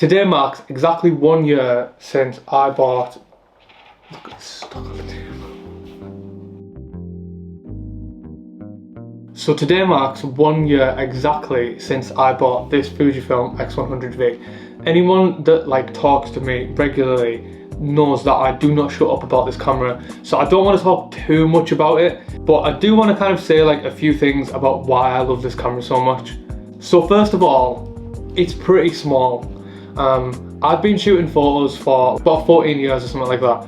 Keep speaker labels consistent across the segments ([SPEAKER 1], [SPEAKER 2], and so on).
[SPEAKER 1] Today marks exactly 1 year since I bought... Look, it's stuck on the table. So today marks 1 year exactly since I bought this Fujifilm X100V. Anyone that talks to me regularly knows that I do not shut up about this camera, so I don't want to talk too much about it, but I do want to kind of say a few things about why I love this camera so much. So first of all, it's pretty small. I've been shooting photos for about 14 years or something like that,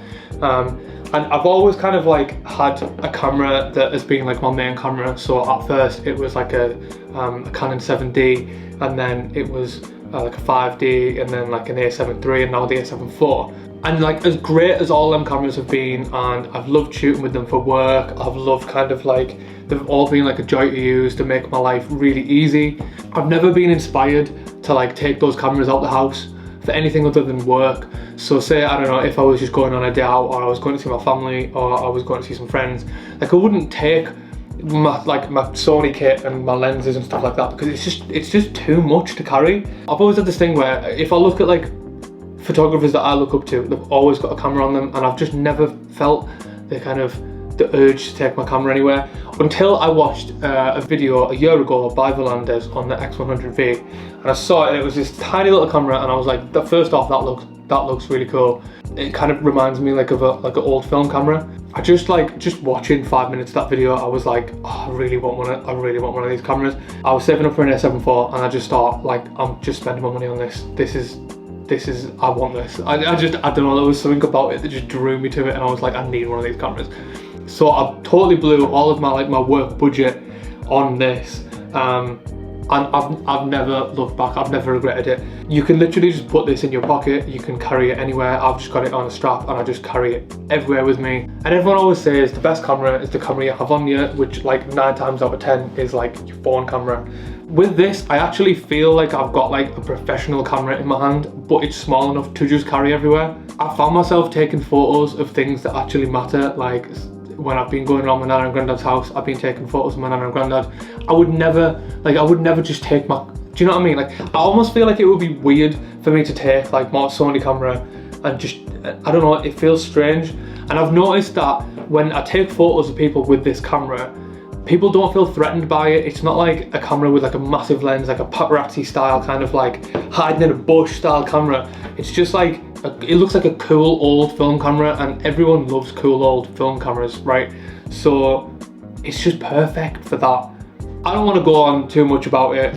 [SPEAKER 1] and I've always kind of had a camera that has been my main camera. So at first it was a Canon 7D, and then it was a 5D, and then an A7 III, and now the A7 IV. And as great as all them cameras have been, and I've loved shooting with them for work, I've loved they've all been a joy to use to make my life really easy. I've never been inspired to take those cameras out the house for anything other than work. So say, I don't know, if I was just going on a day out, or I was going to see my family, or I was going to see some friends, I wouldn't take my my Sony kit and my lenses and stuff like that, because it's just too much to carry. I've always had this thing where if I look at photographers that I look up to, they've always got a camera on them, and I've just never felt the urge to take my camera anywhere, until I watched a video a year ago by Volandes on the X100V, and I saw it, and it was this tiny little camera, and I was like, first off, that looks really cool. It kind of reminds me of an old film camera. I just watching 5 minutes of that video, I was like, oh, I really want one of these cameras. I was saving up for an A7 IV, and I just thought, I'm just spending my money on this. This is I want this. I don't know, there was something about it that just drew me to it, and I was like, I need one of these cameras. So I totally blew all of my my work budget on this, and I've never looked back. I've never regretted it. You can literally just put this in your pocket, you can carry it anywhere. I've just got it on a strap, and I just carry it everywhere with me. And everyone always says the best camera is the camera you have on you, which 9 times out of 10 is your phone camera. With this, I actually feel I've got a professional camera in my hand, but it's small enough to just carry everywhere. I found myself taking photos of things that actually matter, when I've been going around my Nana and Granddad's house, I've been taking photos of my Nana and Granddad. I would never just take my, do you know what I mean? I almost feel it would be weird for me to take my Sony camera and just, I don't know, it feels strange. And I've noticed that when I take photos of people with this camera, people don't feel threatened by it. It's not like a camera with a massive lens, a paparazzi style hiding in a bush style camera. It's just it looks like a cool old film camera, and everyone loves cool old film cameras, right? So it's just perfect for that. I don't want to go on too much about it.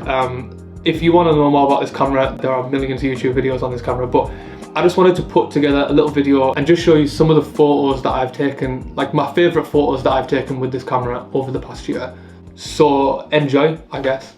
[SPEAKER 1] If you want to know more about this camera, there are millions of YouTube videos on this camera, but I just wanted to put together a little video and just show you some of the photos that I've taken, my favorite photos that I've taken with this camera over the past year. So enjoy, I guess.